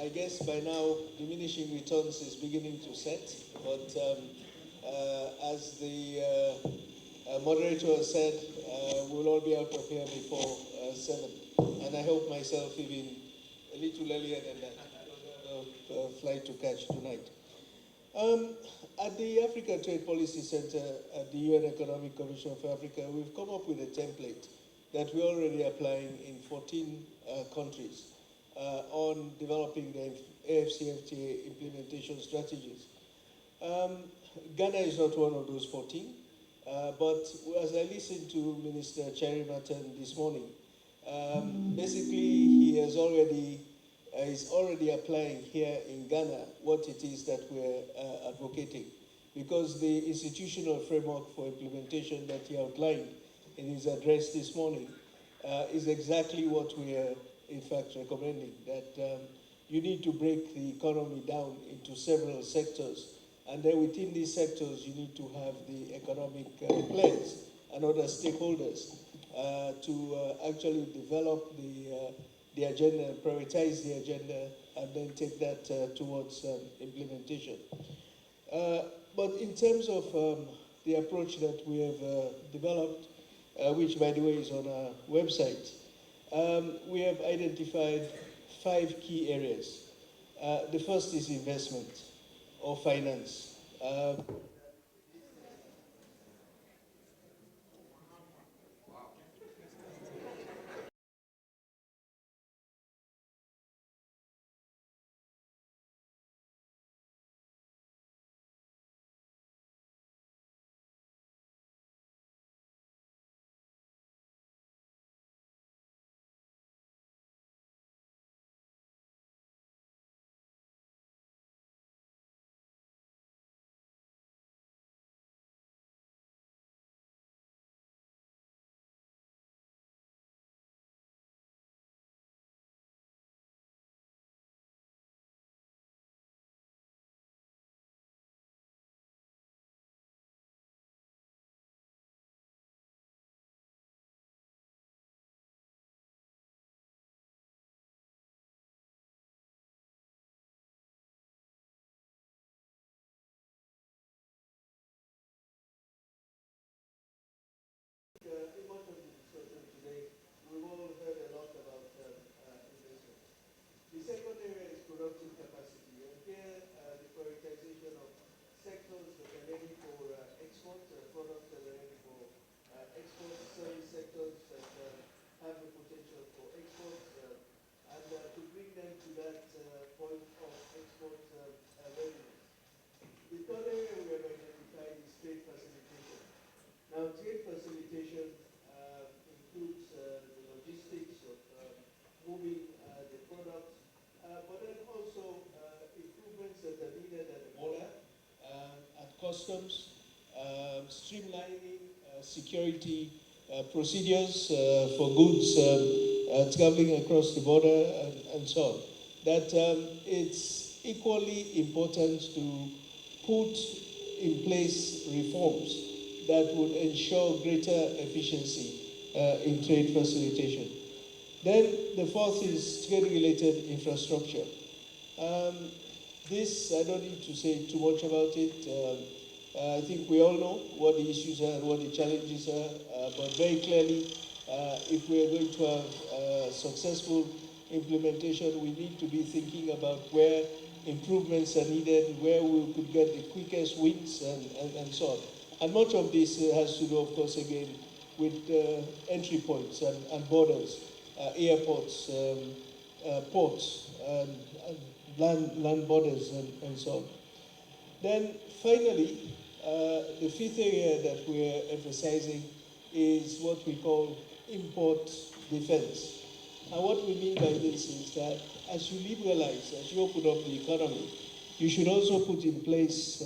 I guess by now diminishing returns is beginning to set, but as the moderator has said, we'll all be out of here before 7. And I hope myself even a little earlier than that. I have a flight to catch tonight. At the Africa Trade Policy Center at the UN Economic Commission for Africa, we've come up with a template that we're already applying in 14 countries on developing the AFCFTA implementation strategies. Ghana is not one of those 14, but as I listened to Minister Cherry Martin this morning, basically he has already is already applying here in Ghana what it is that we're advocating, because the institutional framework for implementation that he outlined in his address this morning is exactly what we are in fact recommending, that you need to break the economy down into several sectors, and then within these sectors you need to have the economic players and other stakeholders to actually develop the agenda, prioritize the agenda, and then take that towards implementation. But in terms of the approach that we have developed, which by the way is on our website, we have identified 5 key areas. The first is investment or finance. In much of the discussion today, we've all heard a lot about investment. The second area is productive capacity, and here the prioritization of sectors that are ready for export, products that are ready for export, service sectors that have the potential for export, and to bring them to that point of export readiness. The third area we have identified is trade facilitation. Now, trade facilitation includes the logistics of moving the products, but then also improvements that are needed at the border, at customs, streamlining security procedures for goods traveling across the border, and so on. That it's equally important to put in place reforms that would ensure greater efficiency in trade facilitation. Then the fourth is trade-related infrastructure. This, I don't need to say too much about it. I think we all know what the issues are and what the challenges are, but very clearly, if we are going to have successful implementation, we need to be thinking about where improvements are needed, where we could get the quickest wins, and so on. And much of this has to do, of course, again, with entry points and borders, airports, ports, and land borders, and so on. Then finally, the fifth area that we're emphasizing is what we call import defense. And what we mean by this is that as you liberalize, as you open up the economy, you should also put in place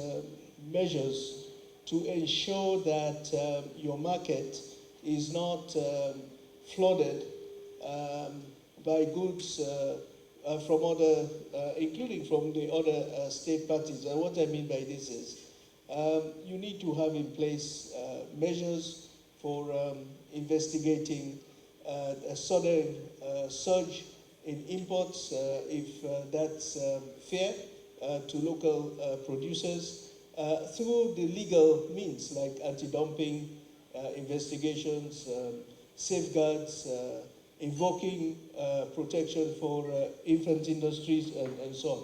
measures to ensure that your market is not flooded by goods from other, including from the other state parties. And what I mean by this is you need to have in place measures for investigating a sudden surge in imports, if that's fair to local producers, through the legal means like anti-dumping investigations, safeguards, invoking protection for infant industries, and so on.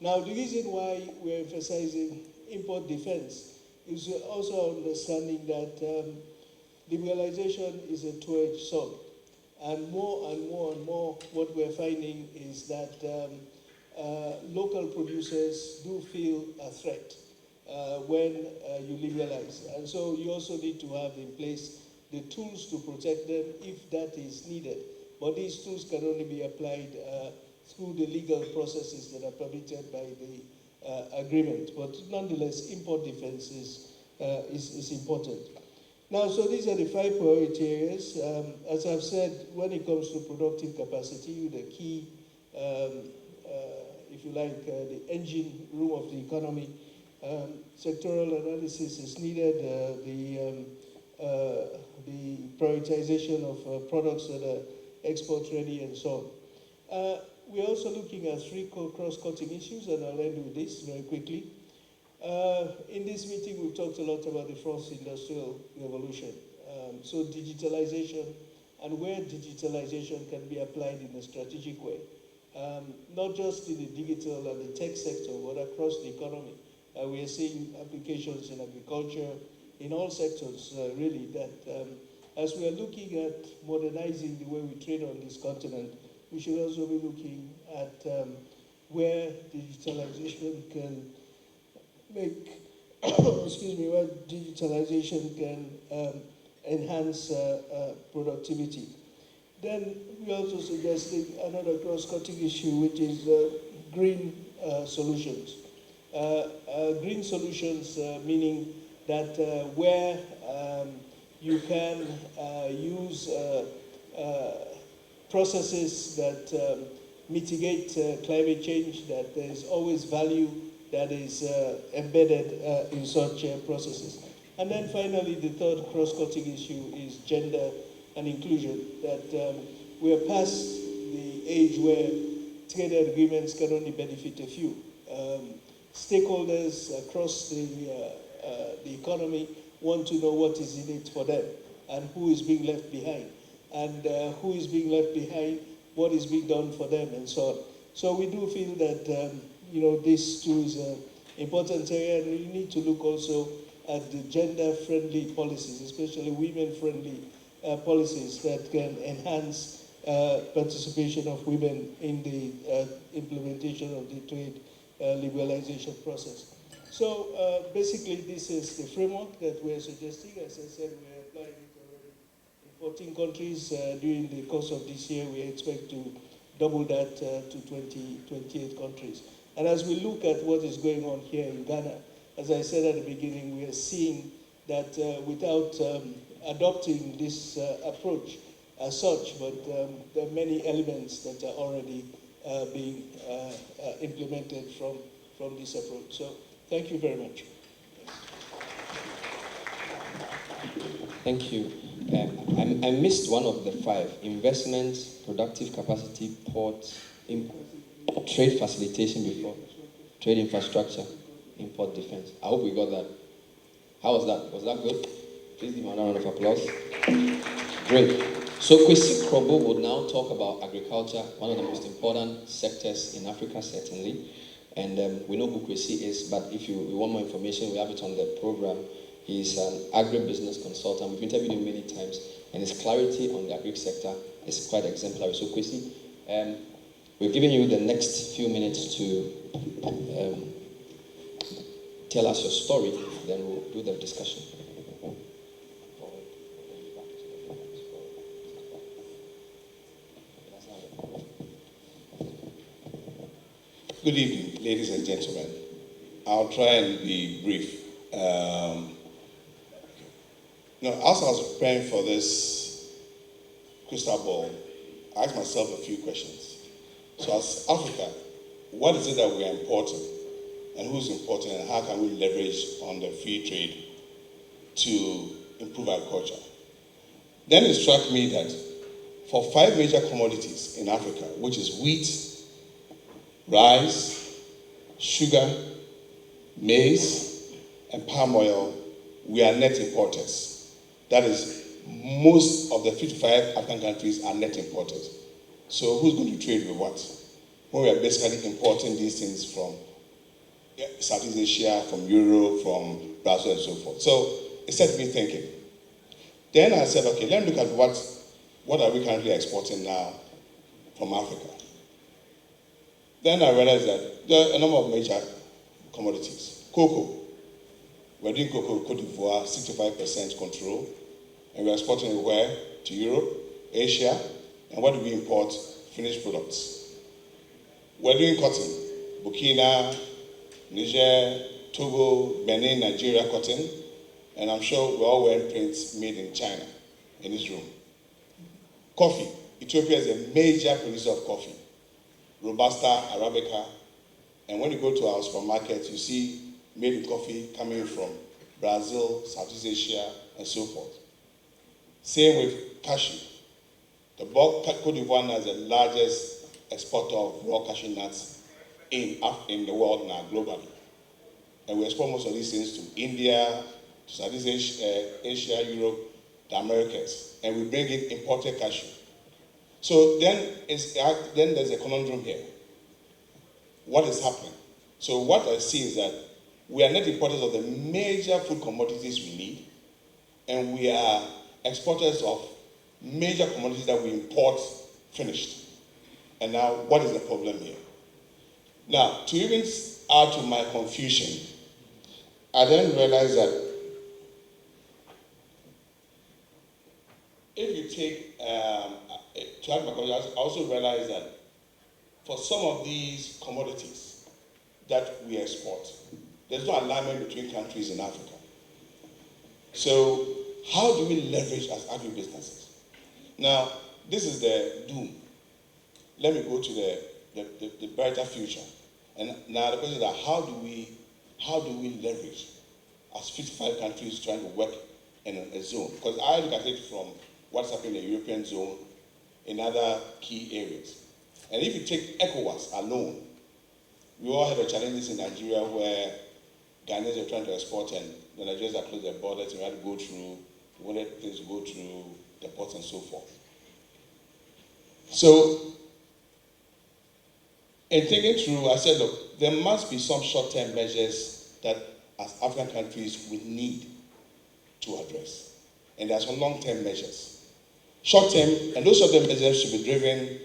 Now, the reason why we're emphasizing import defense is also understanding that liberalization is a two-edged sword. And more and more and more, what we're finding is that local producers do feel a threat when you liberalize. And so you also need to have in place the tools to protect them if that is needed. But these tools can only be applied through the legal processes that are permitted by the agreement. But nonetheless, import defense is important. Now, so these are the 5 priority areas. As I've said, when it comes to productive capacity, the key, if you like, the engine room of the economy, sectoral analysis is needed, the prioritization of products that are export ready and so on. We're also looking at 3 cross-cutting issues, and I'll end with this very quickly. In this meeting, we've talked a lot about the fourth industrial revolution. So digitalization, and where digitalization can be applied in a strategic way, not just in the digital and the tech sector, but across the economy. We are seeing applications in agriculture, in all sectors, really, that as we are looking at modernizing the way we trade on this continent, we should also be looking at where digitalization can make, excuse me, where digitalization can enhance productivity. Then we're also suggesting another cross-cutting issue, which is green solutions. Green solutions meaning that where you can use processes that mitigate climate change, that there is always value that is embedded in such processes. And then finally, the third cross-cutting issue is gender and inclusion, that we are past the age where trade agreements can only benefit a few. Stakeholders across the economy want to know what is in it for them and who is being left behind, and who is being left behind, what is being done for them, and so on. So we do feel that this too is an important area, and we need to look also at the gender-friendly policies, especially women-friendly policies that can enhance participation of women in the implementation of the trade liberalization process. So basically, this is the framework that we're suggesting. As I said, we're applying it already in 14 countries. During the course of this year, we expect to double that to 28 countries. And as we look at what is going on here in Ghana, as I said at the beginning, we are seeing that without adopting this approach as such, but there are many elements that are already being implemented from this approach. So thank you very much. Thank you. I missed one of the 5: investment, productive capacity, port, trade facilitation before, trade infrastructure, import defense. I hope we got that. How was that? Was that good? Please give me another round of applause. Great. So Kwesi Krobo will now talk about agriculture, one of the most important sectors in Africa, certainly. And we know who Kwesi is, but if you want more information, we have it on the program. He's an agribusiness consultant. We've interviewed him many times, and his clarity on the agri sector is quite exemplary. So Kwesi, we've given you the next few minutes to tell us your story, then we'll do the discussion. Good evening, ladies and gentlemen. I'll try and be brief. As I was preparing for this crystal ball, I asked myself a few questions. So as Africa, what is it that we are importing, and who's importing, and how can we leverage on the free trade to improve agriculture? Then it struck me that for 5 major commodities in Africa, which is wheat, rice, sugar, maize, and palm oil, we are net importers. That is, most of the 55 African countries are net importers. So who's going to trade with what? When we are basically importing these things from Southeast Asia, from Europe, from Brazil, and so forth. So it set me thinking. Then I said, okay, let me look at what are we currently exporting now from Africa. Then I realized that there are a number of major commodities. Cocoa. We're doing cocoa in Cote d'Ivoire, 65% control. And we're exporting it where? To Europe, Asia. And what do we import? Finished products. We're doing cotton. Burkina, Niger, Togo, Benin, Nigeria cotton. And I'm sure we're all wearing prints made in China in this room. Coffee. Ethiopia is a major producer of coffee. Robusta, Arabica. And when you go to our supermarkets, you see made in coffee coming from Brazil, Southeast Asia, and so forth. Same with cashew. The Cote d'Ivoire now is the largest exporter of raw cashew nuts in the world now, globally. And we export most of these things to India, to Southeast Asia, Europe, the Americas. And we bring in imported cashew. So then there's a conundrum here. What is happening? So what I see is that we are net importers of the major food commodities we need, and we are exporters of major commodities that we import finished. And now, what is the problem here? Now, to even add to my confusion, I then realized that if you take, to add my confusion, I also realized that for some of these commodities that we export, there's no alignment between countries in Africa. So how do we leverage as agribusinesses? Now, this is the doom. Let me go to the brighter future. And now the question is that how do we leverage as 55 countries trying to work in a zone? Because I look at it from what's happening in the European zone in other key areas. And if you take ECOWAS alone, we all have challenges in Nigeria where Ghanaians are trying to export and the Nigerians are closed their borders and we had to go through, we wanted things to go through the ports and so forth. So, in thinking through, I said, look, there must be some short-term measures that as African countries we need to address. And there are some long-term measures. Short-term, and those short-term measures should be driven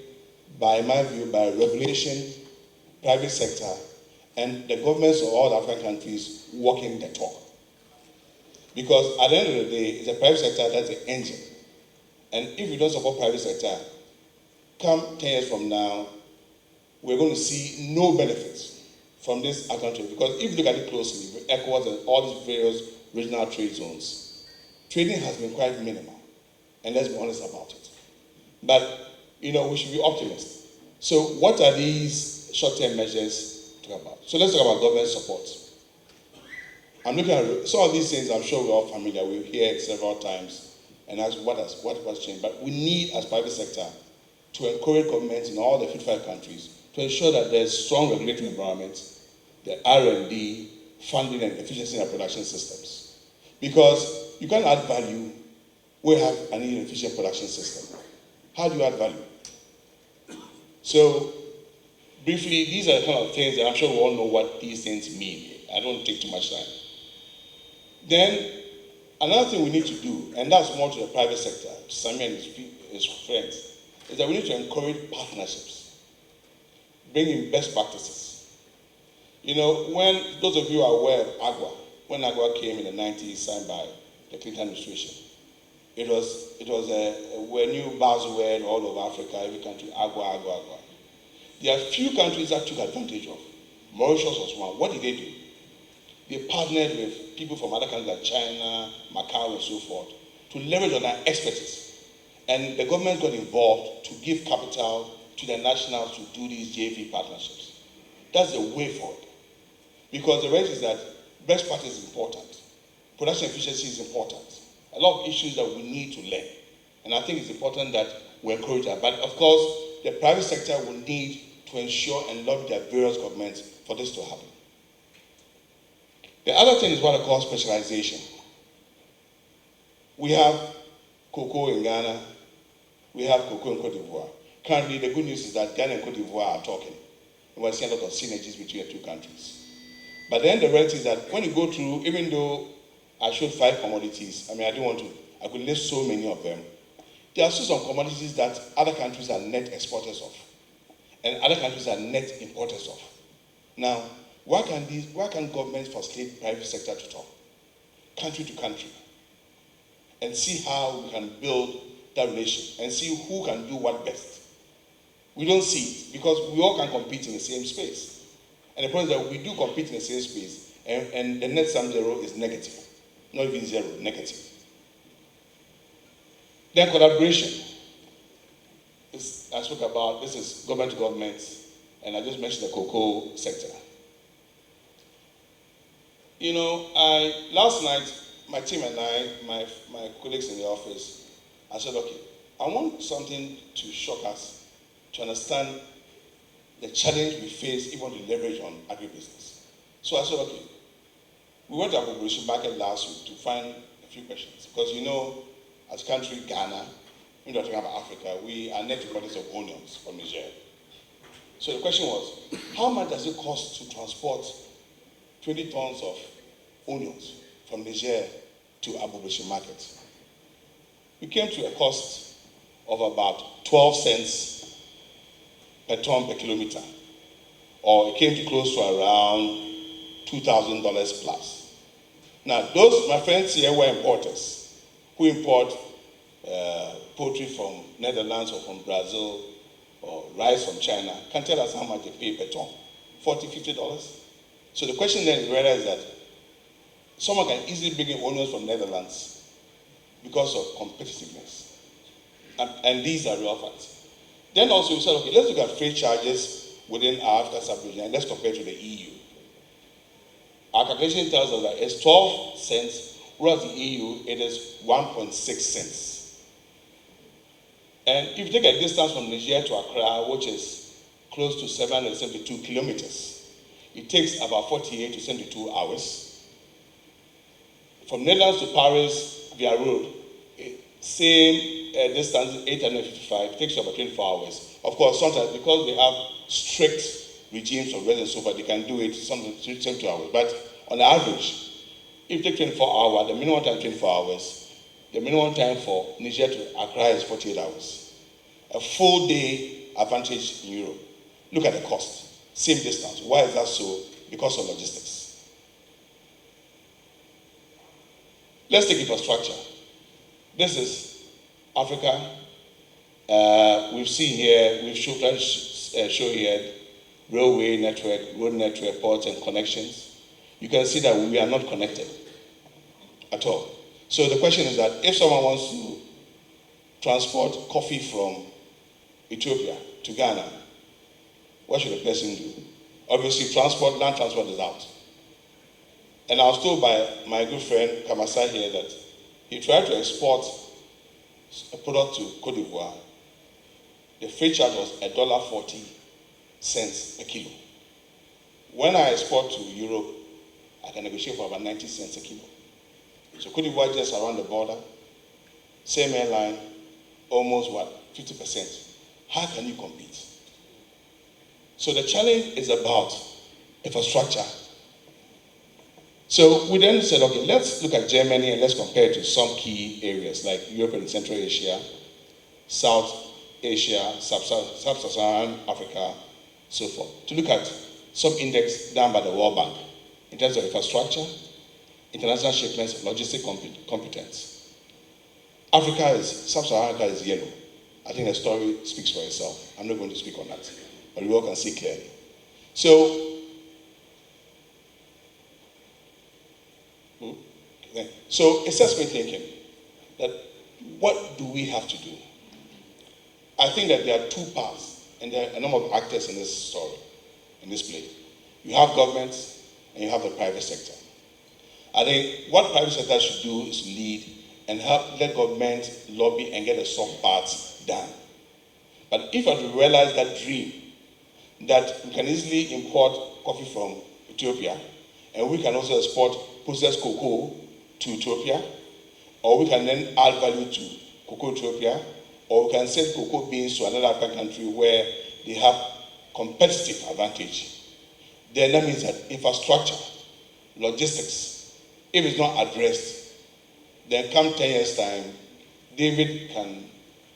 by, in my view, by regulation, private sector, and the governments of all the African countries walking the talk. Because at the end of the day, it's the private sector that's the engine. And if you don't support private sector, come 10 years from now, we're going to see no benefits from this country. Because if you look at it closely, with ECOWAS and all these various regional trade zones, trading has been quite minimal. And let's be honest about it. But, we should be optimists. So what are these short-term measures to talk about? So let's talk about government support. I'm looking at some of these things. I'm sure we're all familiar. We've heard it several times and ask what has changed. But we need, as private sector, to encourage governments in all the 55 countries to ensure that there's strong regulatory environments, the R&D, funding, and efficiency in our production systems. Because you can't add value where you have an inefficient production system. How do you add value? So, briefly, these are the kind of things that I'm sure we all know what these things mean. I don't take too much time. Then, another thing we need to do, and that's more to the private sector, to Sami and his friends, is that we need to encourage partnerships, bring in best practices. When those of you are aware of AGWA, when AGWA came in the 90s, signed by the Clinton administration, it was a new buzzword all over Africa, every country, AGWA. There are few countries that took advantage of. Mauritius was one. What did they do? They partnered with people from other countries like China, Macau, and so forth to leverage on their expertise. And the government got involved to give capital to the nationals to do these JV partnerships. That's the way forward. Because the rest is that best practice is important. Production efficiency is important. A lot of issues that we need to learn. And I think it's important that we encourage that. But of course, the private sector will need to ensure and lobby their various governments for this to happen. The other thing is what I call specialization. We have cocoa in Ghana, we have cocoa in Cote d'Ivoire. Currently, the good news is that Ghana and Cote d'Ivoire are talking. And we're seeing a lot of synergies between the two countries. But then the reality is that when you go through, even though I showed 5 commodities, I could list so many of them. There are still some commodities that other countries are net exporters of, and other countries are net importers of. Now, why can governments facilitate private sector to talk, country to country, and see how we can build that relation and see who can do what best? We don't see it because we all can compete in the same space. And the point is that we do compete in the same space, and the net sum zero is negative, not even zero, negative. Then collaboration. I spoke about, this is government to government, and I just mentioned the cocoa sector. You know, last night, my team and I, my colleagues in the office, I said, okay, I want something to shock us, to understand the challenge we face even to leverage on agribusiness. So I said, okay, we went to our population market last week to find a few questions. Because you know, as a country, Ghana, when we're talking about Africa, we are net importers of onions from Niger. So the question was, how much does it cost to transport 20 tons of onions from Niger to our population market? We came to a cost of about 12 cents per ton per kilometer, or it came to close to around $2,000 plus. Now, those, my friends here, were importers who import poultry from Netherlands or from Brazil or rice from China, can tell us how much they pay per ton, $40, $50. So the question then is whether is that someone can easily bring in onions from Netherlands because of competitiveness. And these are real facts. Then also we said, okay, let's look at freight charges within our Africa sub-region and let's compare to the EU. Our calculation tells us that it's 12 cents, whereas the EU, it is 1.6 cents. And if you take a distance from Niger to Accra, which is close to 772 kilometers, it takes about 48 to 72 hours. From Netherlands to Paris via road, same distance, 855, it takes about 24 hours. Of course, sometimes because they have strict regimes of weather and so forth, they can do it sometimes 72 hours. But on average, if you take 24 hours, the minimum time 24 hours, the minimum time for Niger to Accra is 48 hours. A full day advantage in Europe. Look at the cost. Same distance. Why is that so? Because of logistics. Let's take infrastructure. This is Africa. We've seen here, we've tried to show here railway network, road network, ports and connections. You can see that we are not connected at all. So the question is that if someone wants to transport coffee from Ethiopia to Ghana, what should the person do? Obviously, land transport is out. And I was told by my good friend Kamasa here that he tried to export a product to Cote d'Ivoire. The freight charge was $1.40 per kilo. When I export to Europe, I can negotiate for about 90 cents a kilo. So Cote d'Ivoire just around the border, same airline, almost 50%. How can you compete? So the challenge is about infrastructure. So we then said, okay, let's look at Germany and let's compare it to some key areas like Europe and Central Asia, South Asia, Sub-Saharan Africa, so forth. To look at some index done by the World Bank in terms of infrastructure, international shipments, logistic competence. Sub-Saharan Africa is yellow. I think the story speaks for itself. I'm not going to speak on that, but we all can see clearly. So assessment thinking, that what do we have to do? I think that there are two paths, and there are a number of actors in this story, in this play. You have governments, and you have the private sector. I think what private sector should do is lead and help the government lobby and get the soft parts done. But if I realize that dream, that we can easily import coffee from Ethiopia, and we can also export processed cocoa to Ethiopia, or we can then add value to cocoa Ethiopia, or we can send cocoa beans to another African country where they have competitive advantage. Then that means that infrastructure, logistics, if it's not addressed, then come 10 years' time, David can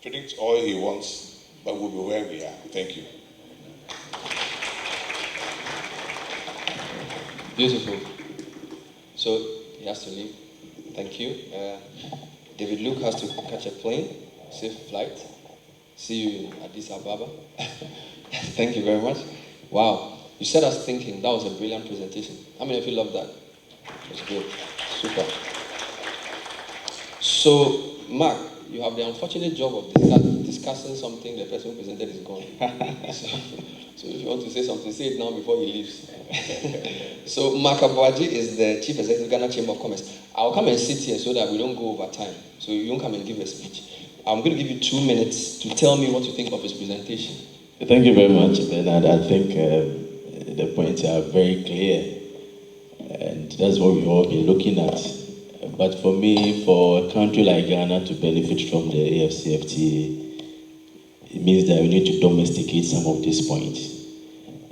predict all he wants, but we'll be where we are. Thank you. Beautiful. So he has to leave. Thank you. David Luke has to catch a plane. Safe flight. See you in Addis Ababa. Thank you very much. Wow. You set us thinking. That was a brilliant presentation. How many of you loved that? It was good. Super. So, Mark, you have the unfortunate job of discussing something the person who presented is gone. So if you want to say something, say it now before he leaves. So Mark Abuaji is the Chief Executive of Ghana Chamber of Commerce. I'll come and sit here so that we don't go over time. So you don't come and give a speech. I'm going to give you 2 minutes to tell me what you think of his presentation. Thank you very much, Bernard. I think the points are very clear, and that's what we've all been looking at. But for me, for a country like Ghana to benefit from the AFCFTA, it means that we need to domesticate some of these points.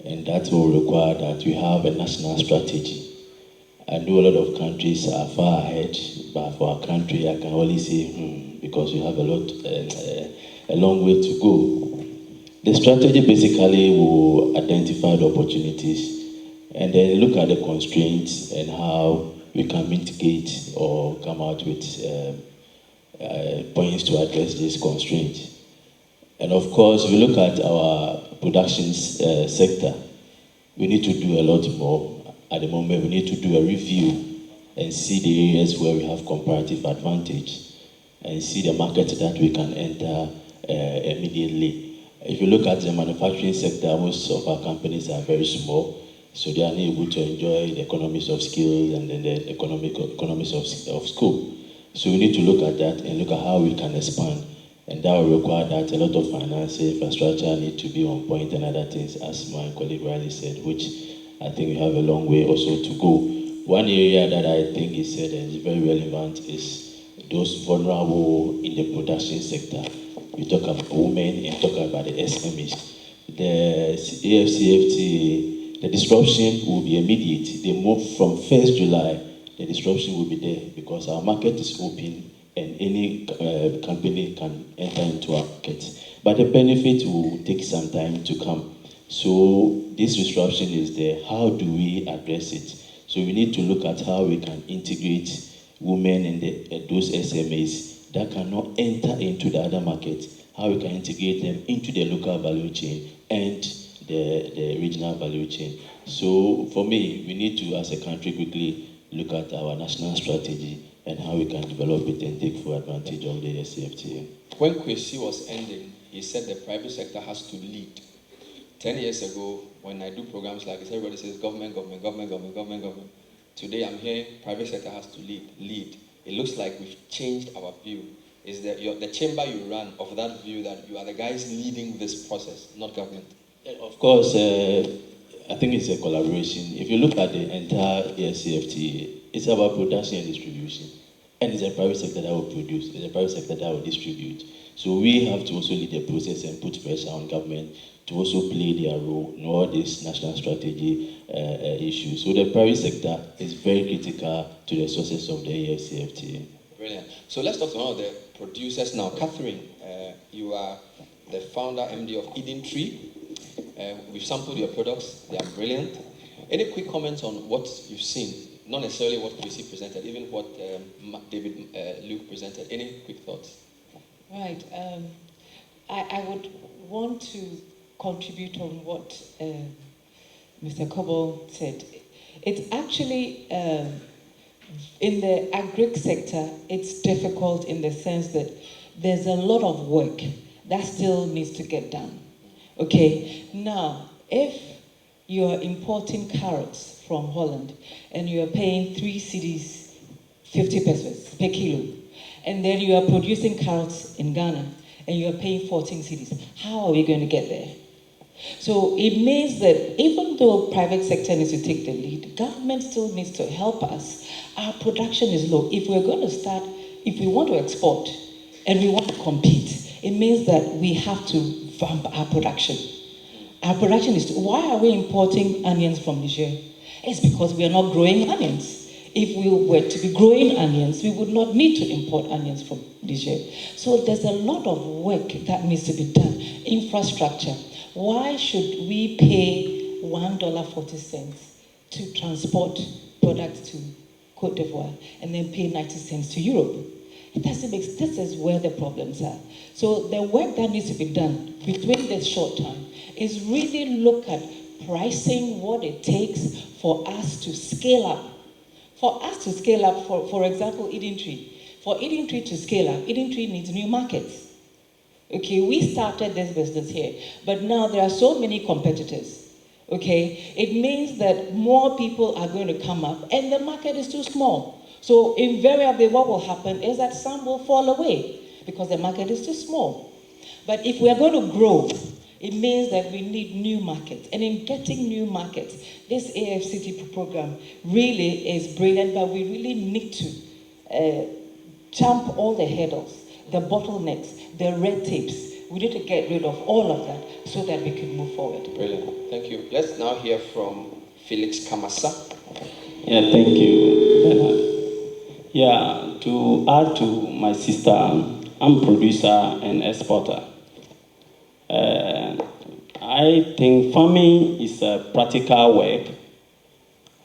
And that will require that we have a national strategy. I know a lot of countries are far ahead, but for our country, I can only say, because we have a long way to go. The strategy basically will identify the opportunities and then look at the constraints and how we can mitigate or come out with points to address these constraints. And of course, we look at our production sector. We need to do a lot more. At the moment, we need to do a review and see the areas where we have comparative advantage and see the market that we can enter immediately. If you look at the manufacturing sector, most of our companies are very small, so they are not able to enjoy the economies of scale and then the economies of scope. So we need to look at that and look at how we can expand. And that will require that a lot of financial infrastructure need to be on point and other things, as my colleague Riley said, which I think we have a long way also to go. One area that I think he said is very relevant is those vulnerable in the production sector. You talk about women and you talk about the SMEs. The AFCFTA, the disruption will be immediate. They move from 1st July, the disruption will be there because our market is open and any company can enter into our market. But the benefit will take some time to come. So this disruption is there. How do we address it? So we need to look at how we can integrate women and those SMEs that cannot enter into the other market, how we can integrate them into the local value chain and the regional value chain. So for me, we need to, as a country, quickly look at our national strategy and how we can develop it and take full advantage of the CFTA. When Kwesi was ending, he said the private sector has to lead. 10 years ago, when I do programs like this, everybody says government, government, government, government, government, government. Today I'm hearing private sector has to lead. It looks like we've changed our view. Is that the chamber you run of that view that you are the guys leading this process, not government? Of course, I think it's a collaboration. If you look at the entire AFCFTA, it's about production and distribution. And it's a private sector that will produce, it's a private sector that will distribute. So we have to also lead the process and put pressure on government to also play their role in all these national strategy issues. So the private sector is very critical to the success of the AFCFTA. Brilliant. So let's talk to one of the producers now. Catherine, you are the founder, MD of Eden Tree. We've sampled your products. They are brilliant. Any quick comments on what you've seen? Not necessarily what Kwesi presented, even what David Luke presented. Any quick thoughts? Right. I would want to contribute on what Mr. Coble said. It's actually, in the agri sector, it's difficult in the sense that there's a lot of work that still needs to get done. Okay, now, if you're importing carrots from Holland and you're paying 3 cedis 50 pesos per kilo, and then you are producing carrots in Ghana, and you are paying 14 cedis. How are we going to get there? So it means that even though private sector needs to take the lead, government still needs to help us. Our production is low. If we're going to start, if we want to export and we want to compete, it means that we have to vamp our production. Our production is, why are we importing onions from Niger? It's because we are not growing onions. If we were to be growing onions, we would not need to import onions from Niger. So there's a lot of work that needs to be done. Infrastructure. Why should we pay $1.40 to transport products to Cote d'Ivoire and then pay 90 cents to Europe? It doesn't make sense. This is where the problems are. So the work that needs to be done between this short time is really look at pricing, what it takes for us to scale up. For us to scale up, for example, Eden Tree. For Eden Tree to scale up, Eden Tree needs new markets. Okay, we started this business here, but now there are so many competitors. Okay, it means that more people are going to come up and the market is too small. So invariably what will happen is that some will fall away because the market is too small. But if we are going to grow, it means that we need new markets. And in getting new markets, this AFCT program really is brilliant, but we really need to jump all the hurdles, the bottlenecks, the red tapes. We need to get rid of all of that so that we can move forward. Brilliant. Thank you. Let's now hear from Felix Kamasa. Yeah, thank you, Bernard. Yeah, to add to my sister, I'm a producer and exporter. I think farming is a practical work,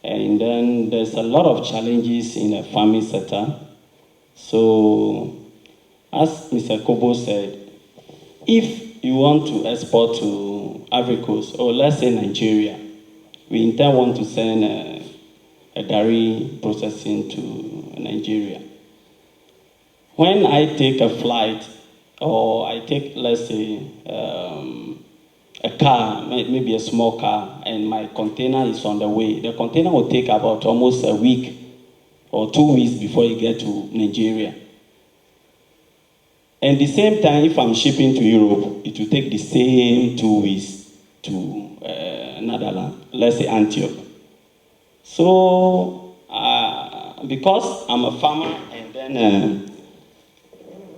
and then there's a lot of challenges in the farming sector. So, as Mr. Kobo said, if you want to export to Ivory Coast, or let's say Nigeria, we want to send a dairy processing to Nigeria. When I take a flight, or I take, let's say, a car, maybe a small car, and my container is on the way, the container will take about almost a week or 2 weeks before you get to Nigeria. And the same time, if I'm shipping to Europe, it will take the same 2 weeks to Netherlands, let's say Antioch. So, because I'm a farmer and then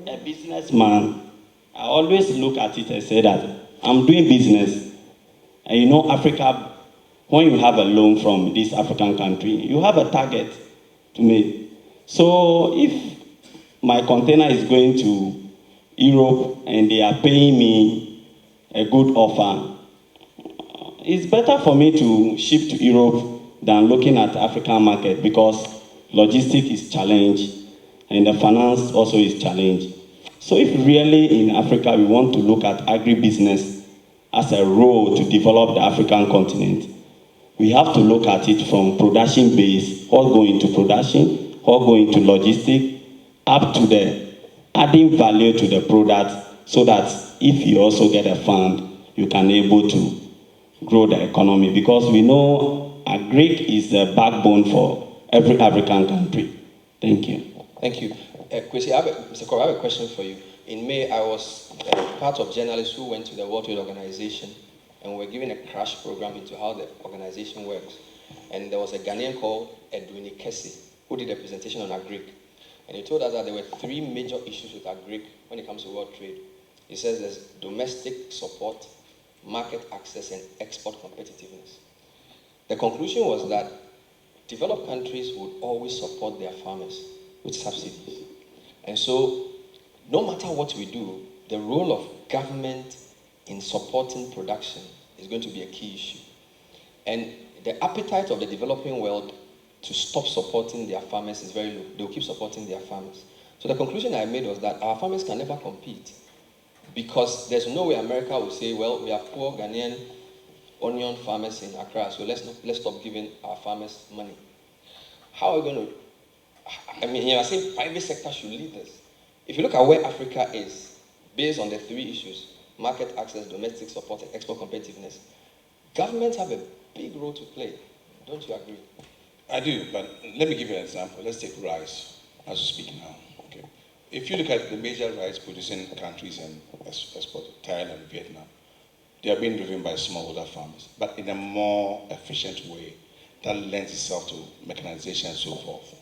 a businessman, I always look at it and say that I'm doing business. And you know, Africa, when you have a loan from this African country, you have a target to meet. So if my container is going to Europe and they are paying me a good offer, it's better for me to ship to Europe than looking at the African market, because logistics is challenged and the finance also is challenged. So if really in Africa we want to look at agribusiness as a role to develop the African continent, we have to look at it from production base, what go into production, what go into logistics, up to the adding value to the product, so that if you also get a fund, you can able to grow the economy. Because we know agric is the backbone for every African country. Thank you. Thank you. Kwesi, Mr. Kobo, I have a question for you. In May, I was part of journalists who went to the World Trade Organization and were given a crash program into how the organization works. And there was a Ghanaian called Edwini Kesi who did a presentation on agric. And he told us that there were 3 major issues with agric when it comes to world trade. He says there's domestic support, market access, and export competitiveness. The conclusion was that developed countries would always support their farmers with subsidies. And so, no matter what we do, the role of government in supporting production is going to be a key issue. And the appetite of the developing world to stop supporting their farmers is very low. They'll keep supporting their farmers. So the conclusion I made was that our farmers can never compete, because there's no way America will say, well, we have poor Ghanaian onion farmers in Accra, so let's stop giving our farmers money. How are we going to... I mean, I say private sector should lead this. If you look at where Africa is, based on the 3 issues, market access, domestic support, and export competitiveness, governments have a big role to play. Don't you agree? I do, but let me give you an example. Let's take rice as we speak now. Okay. if you look at the major rice producing countries in export, Thailand, Vietnam, they are being driven by smallholder farmers, but in a more efficient way that lends itself to mechanization and so forth.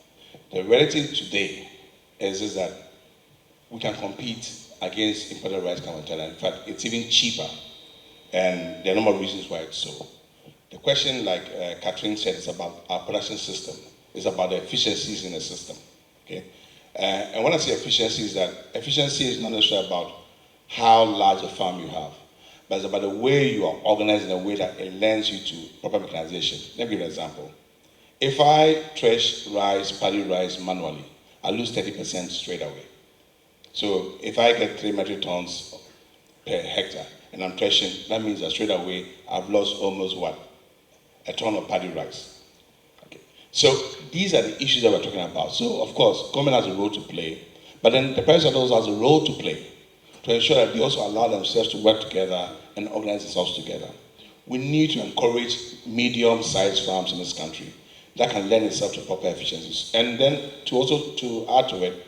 The reality today is that we can compete against imported rice coming from Thailand. In fact, it's even cheaper, and there are a number of reasons why it's so. The question, like Catherine said, is about our production system. It's about the efficiencies in the system. Okay, and when I say efficiency, is that efficiency is not necessarily about how large a farm you have, but it's about the way you are organized in a way that it lends you to proper mechanization. Let me give you an example. If I thresh rice, paddy rice manually, I lose 30% straight away. So if I get 3 metric tons per hectare and I'm threshing, that means that straight away I've lost almost what? A ton of paddy rice. Okay. So these are the issues that we're talking about. So of course, government has a role to play, but then the president also has a role to play to ensure that they also allow themselves to work together and organize themselves together. We need to encourage medium-sized farms in this country that can lend itself to proper efficiencies. And then to add to it,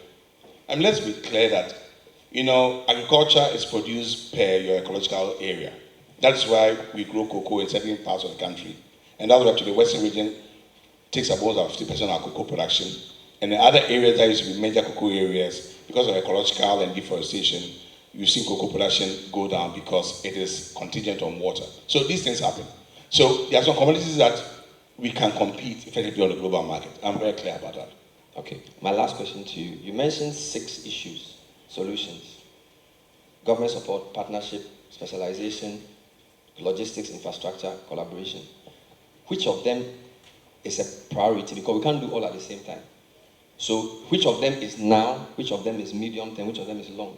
and let's be clear that, agriculture is produced per your ecological area. That's why we grow cocoa in certain parts of the country. And that's why to the western region takes about 50% of our cocoa production. And in other areas that used to be major cocoa areas, because of ecological and deforestation, you've seen cocoa production go down because it is contingent on water. So these things happen. So there are some commodities that we can compete effectively on the global market. I'm very clear about that. Okay, my last question to you. You mentioned 6 issues, solutions. Government support, partnership, specialization, logistics, infrastructure, collaboration. Which of them is a priority? Because we can't do all at the same time. So which of them is now, which of them is medium term, which of them is long?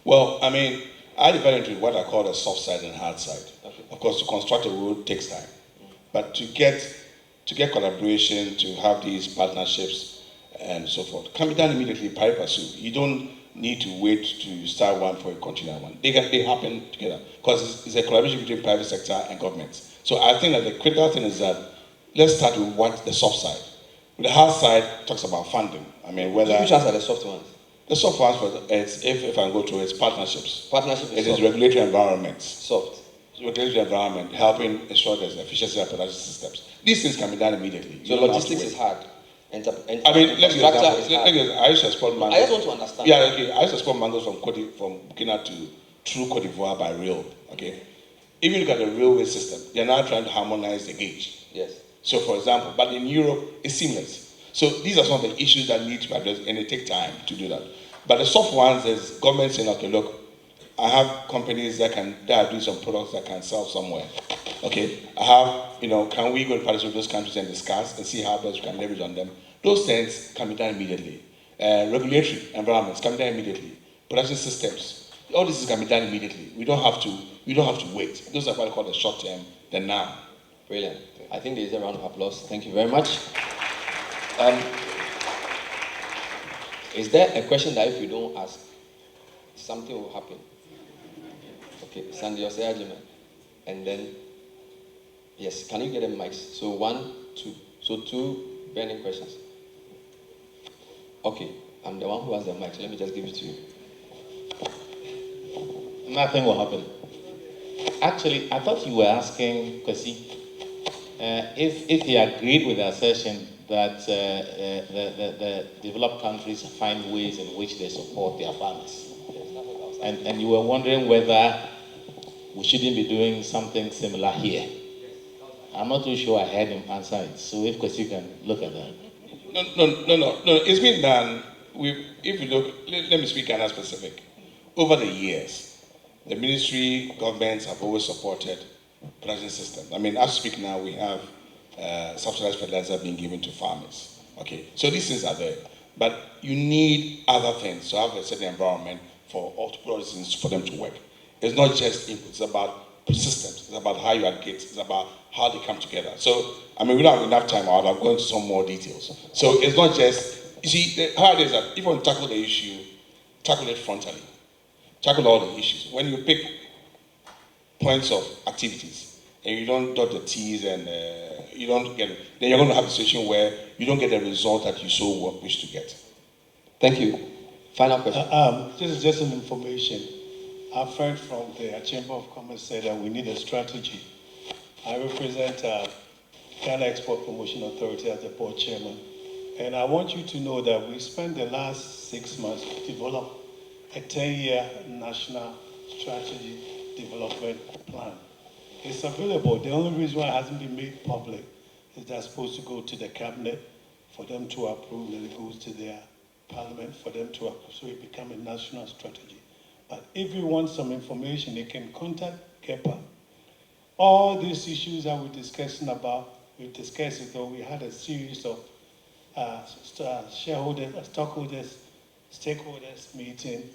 Well, I divide into what I call the soft side and hard side. Okay. Of course, to construct a road takes time. But to get collaboration, to have these partnerships, and so forth, can be done immediately, pari passu. You don't need to wait to start one for a continue one. They happen together because it's a collaboration between private sector and governments. So I think that the critical thing is that let's start with the soft side. The hard side talks about funding. Whether which ones are the soft ones? The soft ones, it's, if I go to it's partnerships. Partnership It is is soft. regulatory environments. Soft. Regulatory environment, helping ensure there's efficiency of production systems. These things can be done immediately. So logistics is hard. Let's give an example. I used to export mangoes. I just want to understand. Yeah, okay. I used to export mangoes from Burkina to through Cote d'Ivoire by rail. Okay. If you look at the railway system, they're now trying to harmonize the gauge. Yes. So, for example, but in Europe, it's seamless. So these are some of the issues that need to be addressed, and it takes time to do that. But the soft ones is government saying, okay, look, I have companies that are doing some products that can sell somewhere. Okay, I have, can we go to parties with those countries and discuss and see how best we can leverage on them? Those things can be done immediately. Regulatory environments can be done immediately. Production systems, all this can be done immediately. We don't have to wait. Those are what I call the short term, the now. Brilliant. I think there is a round of applause. Thank you very much. Is there a question that if you don't ask, something will happen? Okay, Sandy Osei, and then, yes, can you get a mic? So 1, 2. So 2 burning questions. Okay, I'm the one who has the mic, so let me just give it to you. Nothing will happen. Actually, I thought you were asking Kwesi if he agreed with the assertion that the developed countries find ways in which they support their farmers. And you were wondering whether we shouldn't be doing something similar here. I'm not too sure I heard him answer it. So if Kwesi can look at that. No. It's been done. If you look, let me speak Ghana specific. Over the years, the ministry, governments have always supported production systems. As we speak now, we have subsidized fertilizer being given to farmers. Okay, so these things are there. But you need other things to have a certain environment for all things for them to work. It's not just input, it's about systems, it's about how you advocate, it's about how they come together. So, we don't have enough time out, I'll go into some more details. So it's not just, you see, how it is that if you want to tackle the issue, tackle it frontally. Tackle all the issues. When you pick points of activities and you don't dot the T's and you don't get it, then you're going to have a situation where you don't get the result that you so wish to get. Thank you. Final question. This is just an information. Our friend from the Chamber of Commerce said that we need a strategy. I represent Ghana Export Promotion Authority as the board chairman. And I want you to know that we spent the last 6 months to develop a 10-year national strategy development plan. It's available. The only reason why it hasn't been made public is that's supposed to go to the cabinet for them to approve, and it goes to their parliament for them to approve, so it becomes a national strategy. But if you want some information, you can contact KEPA. All these issues that we're discussing about, we discussed it, we had a series of shareholders, stockholders, stakeholders meeting,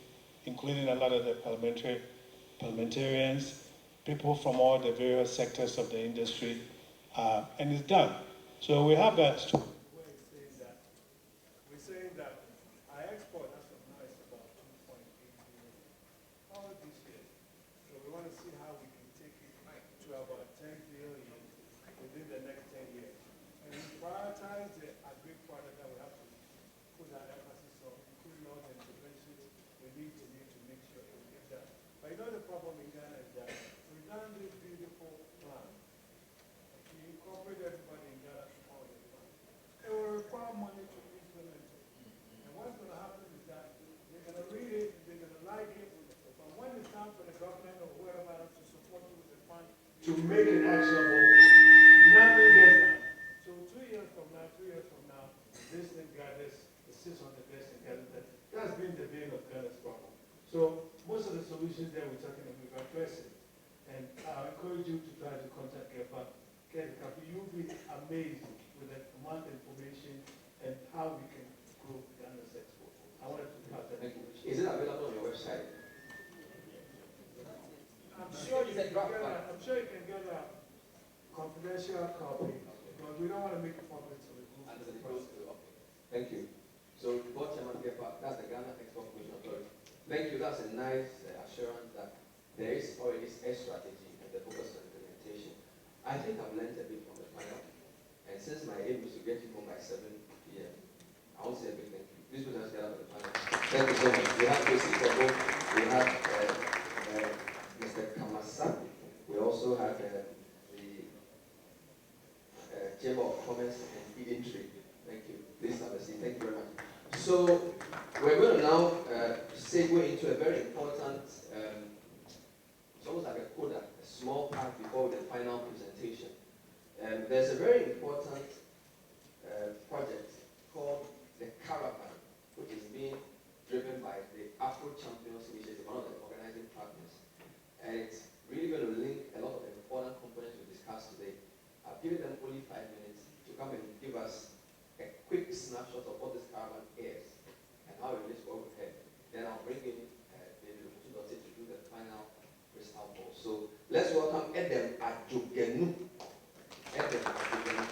including a lot of the parliamentarians, people from all the various sectors of the industry, and it's done. So we have a way of saying that. We're saying that our export as of now is about 2.8 billion all this year. So we want to see how we can take it to about 10 billion within the next 10 years. And we prioritize the agri product that we have to put our emphasis on, including all the interventions we need to make sure that we get that. But you know the problem in Ghana is that we've done this beautiful plan. We incorporate everybody in Ghana to follow the plan. It will require money to implement it. And what's going to happen is that they're going to read it, they're going to like it, but when it's time for the government or whoever else to support you with the fund to make it actionable, nothing gets done. So 2 years from now, this thing gathers, it sits on the desk and gathers that. That's been the bane of Ghana's problem. So most of the solutions that we're talking about, we've addressed it. And I encourage you to try to contact KEPA, get a copy. You'll be amazed with the amount of information and how we can grow Ghana's export. I wanted to pass that information. Is it available on your website? I'm sure you can get a confidential copy, but we don't want to make it public to the group. Thank you. So, Board Chairman Kepa, that's the Ghana Export Promotion Authority. Thank you. That's a nice assurance that there is already a strategy and the focus on implementation. I think I've learned a bit from the panel. And since my aim is to get you home by 7 p.m., I want to say a big thank you. Please put us together for the panel. Thank you so much. We have Tracy Kobo, we have Mr. Kamasa, we also have the Chamber of Commerce and Feeding Trade. Thank you. Please have a seat. Thank you very much. So we're going to now segue into a very important, it's almost like a coda, a small part before the final presentation. There's a very important project called the Caravan, which is being driven by the Afro Champions Initiative, one of the organizing partners. And it's really going to link a lot of the important components we discussed today. I've given them only 5 minutes to come and give us a quick snapshot of what this caravan is and how it is overhead. Then I'll bring in David Omotundote to do the final crystal ball. So let's welcome Edem Adjogenu. Edem Adjogenu.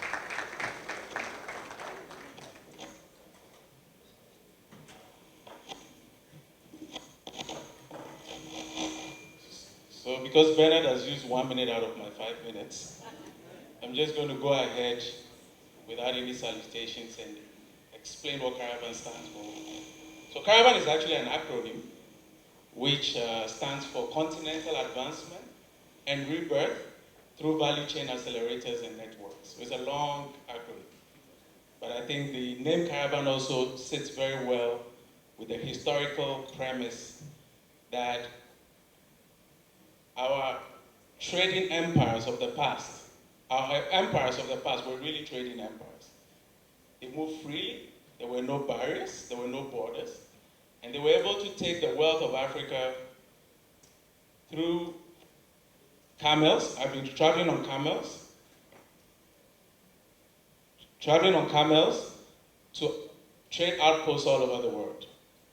So because Bernard has used 1 minute out of my 5 minutes, I'm just going to go ahead without any salutations and explain what Caravan stands for. So Caravan is actually an acronym which stands for Continental Advancement and Rebirth through Value Chain Accelerators and Networks. It's a long acronym. But I think the name Caravan also sits very well with the historical premise that our trading empires of the past, our empires of the past were really trading empires. They moved freely, there were no barriers, there were no borders, and they were able to take the wealth of Africa through camels. I've been traveling on camels to trade outposts all over the world.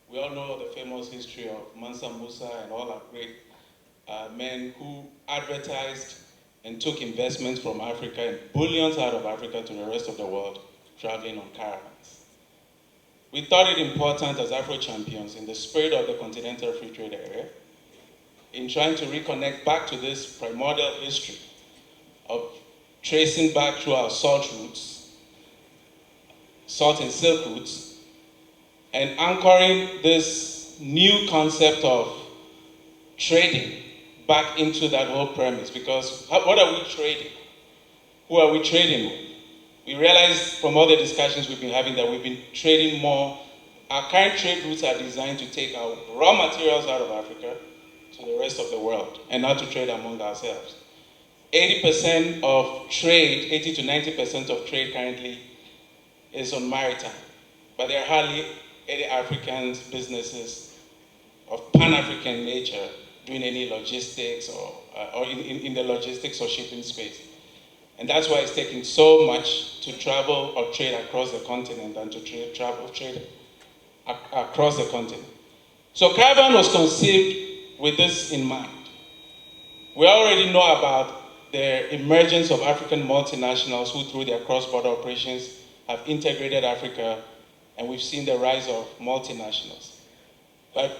We all know the famous history of Mansa Musa and all our great men who advertised and took investments from Africa and bullions out of Africa to the rest of the world, traveling on caravans. We thought it important as Afro champions in the spirit of the Continental Free Trade Area, in trying to reconnect back to this primordial history of tracing back through our salt routes, salt and silk routes, and anchoring this new concept of trading back into that whole premise. Because what are we trading? Who are we trading with? We realize from all the discussions we've been having that we've been trading more. Our current trade routes are designed to take our raw materials out of Africa to the rest of the world and not to trade among ourselves. 80% of trade, 80 to 90% of trade currently is on maritime. But there are hardly any African businesses of Pan-African nature doing any logistics or in the logistics or shipping space. And that's why it's taking so much to travel or trade across the continent and to trade across the continent. So Caravan was conceived with this in mind. We already know about the emergence of African multinationals who, through their cross-border operations, have integrated Africa, and we've seen the rise of multinationals. But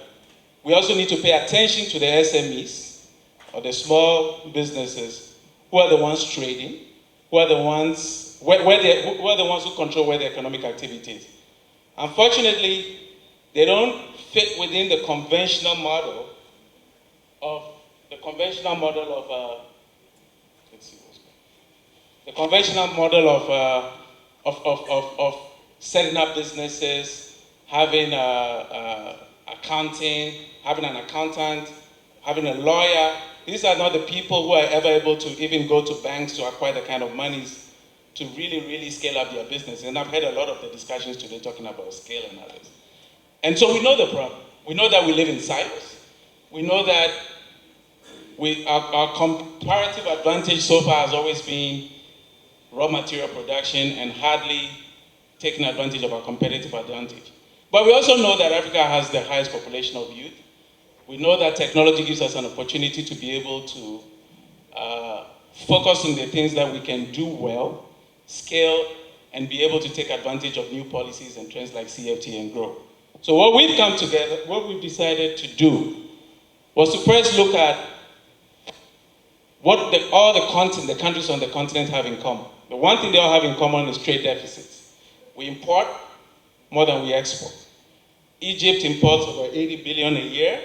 we also need to pay attention to the SMEs, or the small businesses, who are the ones trading, who are the ones, who are the ones who control where the economic activity is. Unfortunately, they don't fit within the conventional model of setting up businesses, having accounting, having an accountant, having a lawyer. These are not the people who are ever able to even go to banks to acquire the kind of monies to really, really scale up their business. And I've heard a lot of the discussions today talking about scale and others. And so we know the problem. We know that we live in silos. We know that our comparative advantage so far has always been raw material production and hardly taking advantage of our competitive advantage. But we also know that Africa has the highest population of youth. We know that technology gives us an opportunity to be able to focus on the things that we can do well, scale, and be able to take advantage of new policies and trends like CFT and grow. So what we've come together, what we've decided to do was to first look at what all the countries on the continent have in common. The one thing they all have in common is trade deficits. We import more than we export. Egypt imports over 80 billion a year,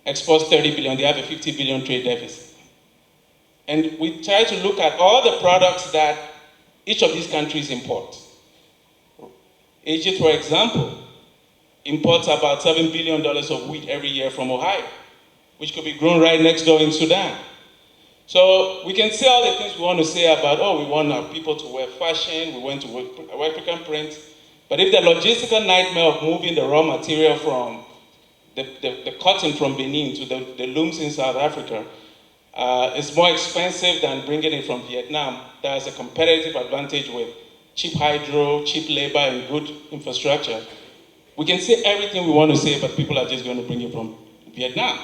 exports 30 billion. They have a 50 billion trade deficit. And we try to look at all the products that each of these countries import. Egypt, for example, imports about $7 billion of wheat every year from Ohio, which could be grown right next door in Sudan. So we can say all the things we want to say about, we want our people to wear fashion, we want to wear African print, but if the logistical nightmare of moving the raw material from the cotton from Benin to the looms in South Africa is more expensive than bringing it from Vietnam, that has a competitive advantage with cheap hydro, cheap labor, and good infrastructure. We can say everything we want to say, but people are just going to bring it from Vietnam.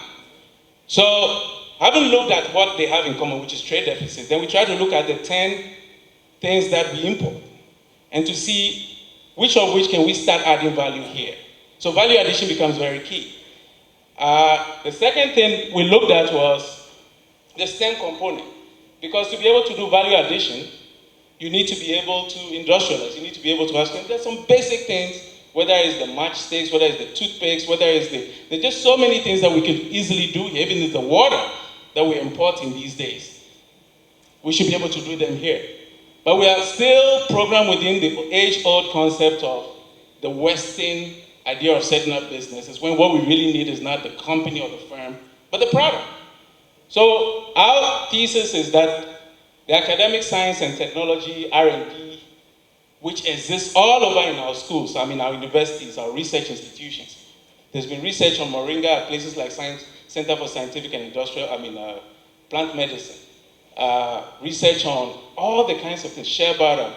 So, having looked at what they have in common, which is trade deficits, then we try to look at the 10 things that we import and to see which of which can we start adding value here. So value addition becomes very key. The second thing we looked at was the STEM component. Because to be able to do value addition, you need to be able to industrialize. You need to be able to ask them. There's some basic things, whether it's the matchsticks, whether it's the toothpicks, whether it's there's just so many things that we could easily do here, even the water that we're importing these days. We should be able to do them here. But we are still programmed within the age-old concept of the Western idea of setting up businesses, when what we really need is not the company or the firm, but the product. So our thesis is that the academic science and technology, R&D, which exists all over in our schools, our universities, our research institutions. There's been research on moringa at places like Center for Scientific and Industrial, Plant Medicine. Research on all the kinds of things, shea butter,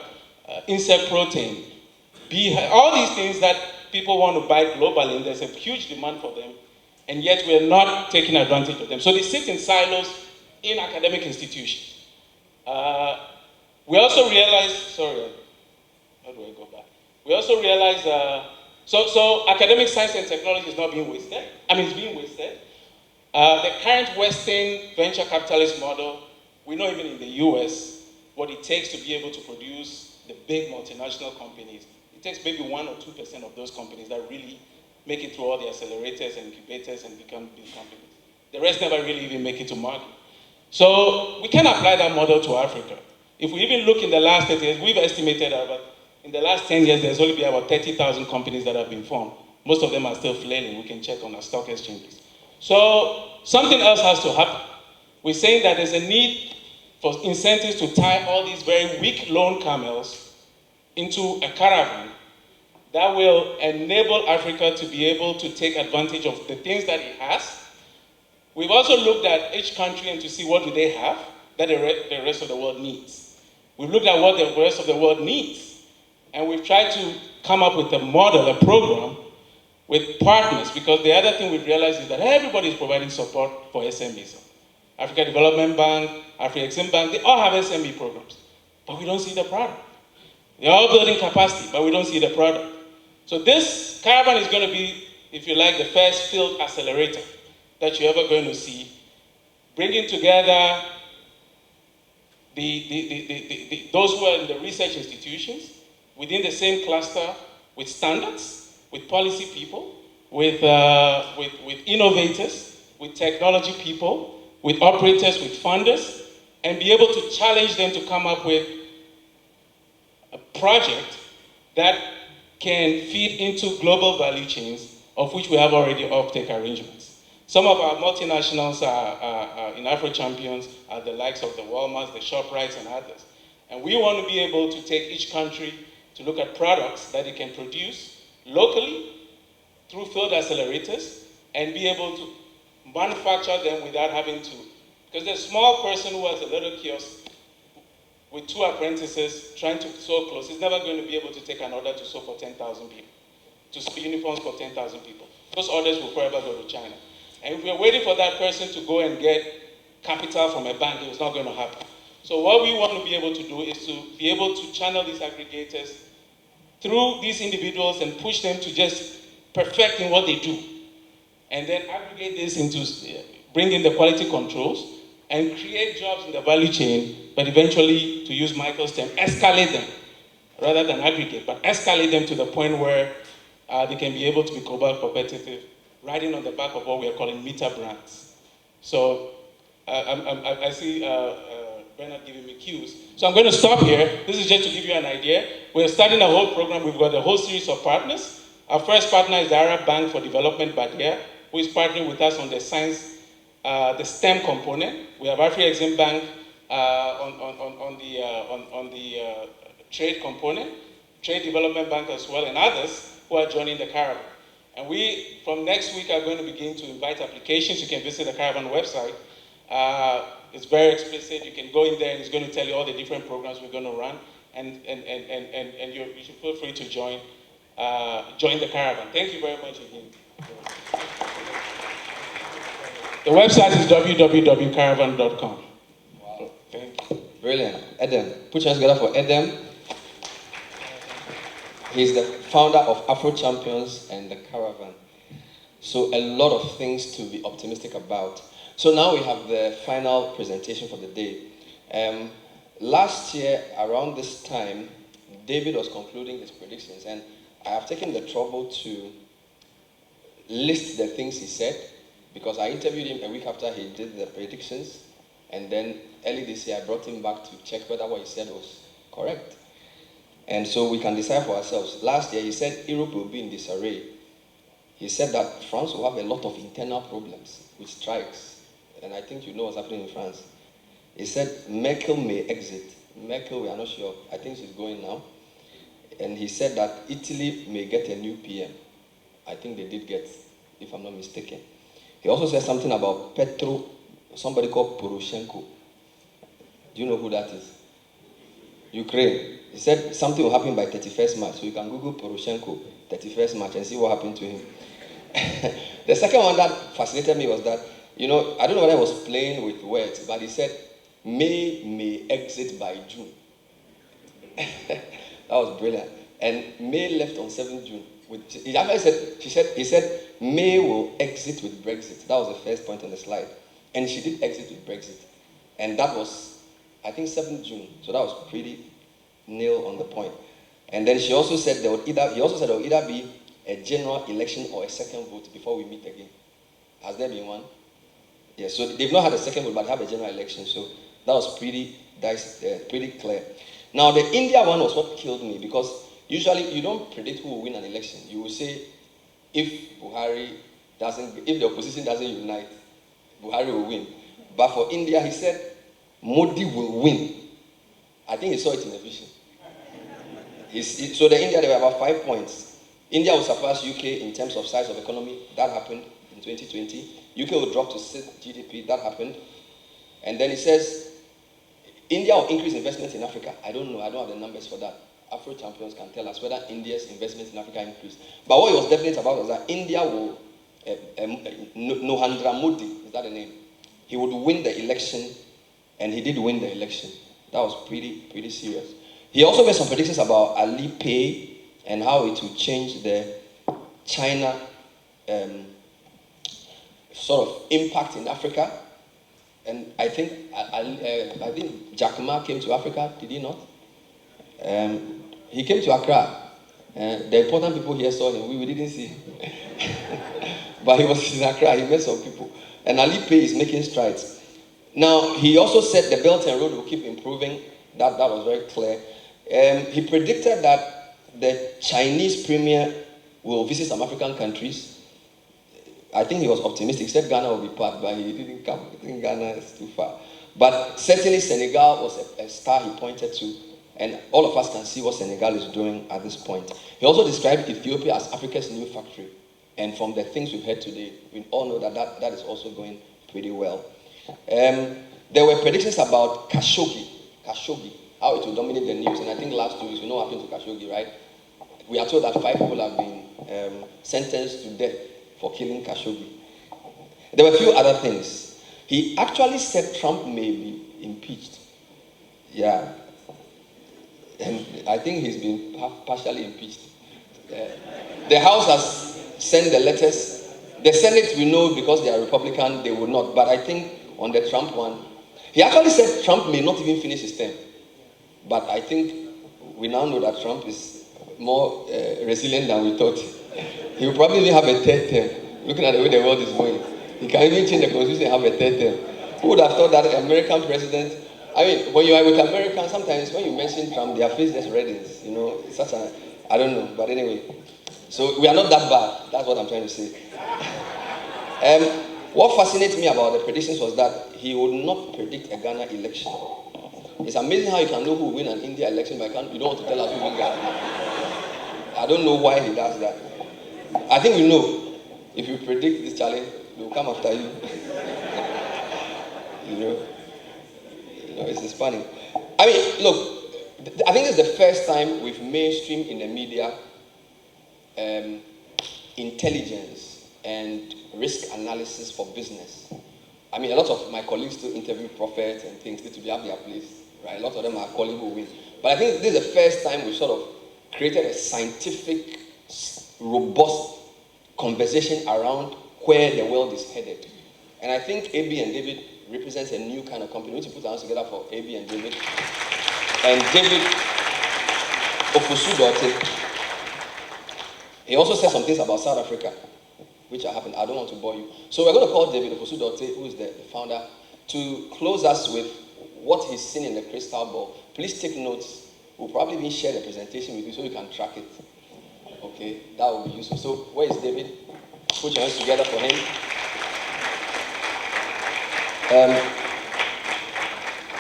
insect protein, all these things that people want to buy globally, and there's a huge demand for them, and yet we're not taking advantage of them. So they sit in silos in academic institutions. We also realize, how do I go back? We also realize, so academic science and technology is not being wasted. It's being wasted. The current Western venture capitalist model, we know even in the US, what it takes to be able to produce the big multinational companies. It takes maybe 1 or 2% of those companies that really make it through all the accelerators and incubators and become big companies. The rest never really even make it to market. So we can apply that model to Africa. If we even look in the last 30 years, we've estimated about in the last 10 years, there's only been about 30,000 companies that have been formed. Most of them are still flailing. We can check on our stock exchanges. So something else has to happen. We're saying that there's a need for incentives to tie all these very weak lone camels into a caravan that will enable Africa to be able to take advantage of the things that it has. We've also looked at each country and to see what do they have that the rest of the world needs. We've looked at what the rest of the world needs. And we've tried to come up with a model, a program, with partners, because the other thing we've realized is that everybody is providing support for SMEs. Africa Development Bank, Afrexim Bank, they all have SME programs, but we don't see the product. They're all building capacity, but we don't see the product. So this caravan is going to be, if you like, the first field accelerator that you're ever going to see, bringing together those who are in the research institutions, within the same cluster, with standards, with policy people, with innovators, with technology people, with operators, with funders, and be able to challenge them to come up with a project that can feed into global value chains, of which we have already offtake arrangements. Some of our multinationals are in Afro Champions, are the likes of the Walmarts, the ShopRites, and others. And we want to be able to take each country to look at products that it can produce locally through field accelerators and be able to manufacture them without having to. Because the small person who has a little kiosk with 2 apprentices trying to sew clothes is never going to be able to take an order to sew for 10,000 people, to sew uniforms for 10,000 people. Those orders will forever go to China. And if we're waiting for that person to go and get capital from a bank, it's not going to happen. So what we want to be able to do is to be able to channel these aggregators through these individuals and push them to just perfect in what they do. And then aggregate this into, bring in the quality controls and create jobs in the value chain, but eventually, to use Michael's term, escalate them, rather than aggregate, but escalate them to the point where they can be able to be global competitive, riding on the back of what we are calling meta brands. So I see Bernard giving me cues. So I'm going to stop here. This is just to give you an idea. We're starting a whole program. We've got a whole series of partners. Our first partner is the Arab Bank for Development, Badia, who is partnering with us on the science, the STEM component. We have Afrexim Bank on the trade component, Trade Development Bank as well, and others who are joining the Caravan. And we, from next week, are going to begin to invite applications. You can visit the Caravan website. It's very explicit. You can go in there and it's going to tell you all the different programs we're going to run. And you should feel free to join the Caravan. Thank you very much again. The website is www.caravan.com. Wow. Thank you. Brilliant. Edem. Put your hands together for Edem. He's the founder of Afro Champions and the Caravan. So a lot of things to be optimistic about. So now we have the final presentation for the day. Last year, around this time, David was concluding his predictions, and I have taken the trouble to list the things he said, because I interviewed him a week after he did the predictions, and then early this year I brought him back to check whether what he said was correct. And so we can decide for ourselves. Last year he said Europe will be in disarray. He said that France will have a lot of internal problems with strikes, and I think you know what's happening in France. He said Merkel may exit. Merkel, we are not sure. I think she's going now. And he said that Italy may get a new PM. I think they did get, if I'm not mistaken. He also said something about somebody called Poroshenko. Do you know who that is? Ukraine. He said something will happen by 31st March. So you can Google Poroshenko, 31st March, and see what happened to him. The second one that fascinated me was that, I don't know whether I was playing with words, but he said, May exit by June. That was brilliant. And May left on 7th June. He said, May will exit with Brexit. That was the first point on the slide. And she did exit with Brexit. And that was, I think, 7th June. So that was pretty nail on the point. And then she also said there would either be a general election or a second vote before we meet again. Has there been one? Yes. So they've not had a second vote, but have a general election. So that was pretty clear. Now the India one was what killed me, because usually you don't predict who will win an election. You will say if the opposition doesn't unite, Buhari will win. But for India, he said Modi will win. I think he saw it in the vision. So the India, there were about 5 points. India will surpass UK in terms of size of economy. That happened in 2020. UK will drop to 6 GDP. That happened. And then it says India will increase investment in Africa. I don't know. I don't have the numbers for that. Afro champions can tell us whether India's investment in Africa increased. But what he was definite about was that India will, Narendra Modi, is that the name? He would win the election, and he did win the election. That was pretty serious. He also made some predictions about Alipay and how it will change the China sort of impact in Africa. And I think Jack Ma came to Africa, did he not? He came to Accra. The important people here saw him. We didn't see him. But he was in Accra. He met some people. And Alipay is making strides. Now, he also said the Belt and Road will keep improving. That was very clear. He predicted that the Chinese premier will visit some African countries. I think he was optimistic. He said Ghana will be part, but he didn't come. I think Ghana is too far. But certainly Senegal was a star he pointed to. And all of us can see what Senegal is doing at this point. He also described Ethiopia as Africa's new factory. And from the things we've heard today, we all know that is also going pretty well. There were predictions about Khashoggi, how it will dominate the news. And I think last 2 weeks, we know what happened to Khashoggi, right? We are told that 5 people have been sentenced to death for killing Khashoggi. There were a few other things. He actually said Trump may be impeached. Yeah. And I think he's been partially impeached. The House has sent the letters. The Senate, we know because they are Republican, they will not. But I think on the Trump one, he actually said Trump may not even finish his term. But I think we now know that Trump is more resilient than we thought. He will probably have a third term. Looking at the way the world is going, he can even change the constitution and have a third term. Who would have thought that an American president? I mean, when you are with Americans, sometimes when you mention Trump, their face just reddens. You know, it's such a, I don't know, but anyway. So we are not that bad. That's what I'm trying to say. What fascinates me about the predictions was that he would not predict a Ghana election. It's amazing how you can know who will win an India election, but you don't want to tell us who will win Ghana. I don't know why he does that. I think we know. If you predict this challenge, they will come after you. You know, it's funny. I mean, look, I think it's the first time we've mainstreamed in the media intelligence and risk analysis for business. I mean, a lot of my colleagues still interview prophets and things to have their place, right? A lot of them are calling who win. But I think this is the first time we sort of created a scientific, robust conversation around where the world is headed. And I think AB and David represents a new kind of company. We need to put our hands together for AB and David. And David Ofosu-Dorotey, he also said some things about South Africa, which are happening. I don't want to bore you. So we're going to call David Ofosu-Dorotey, who is the founder, to close us with what he's seen in the crystal ball. Please take notes. We'll probably even share the presentation with you so you can track it. Okay, that will be useful. So where is David? Put your hands together for him.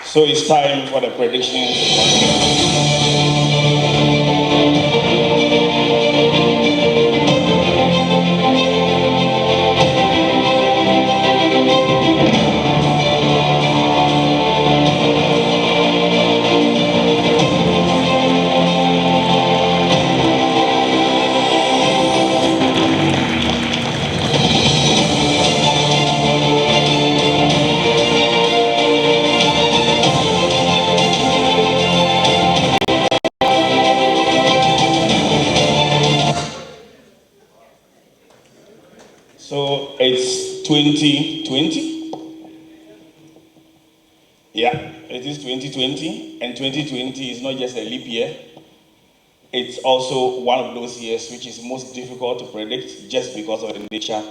So it's time for the predictions. So it's 2020. Yeah, it is 2020, and 2020 is not just a leap year. it's also one of those years which is most difficult to predict just because of the nature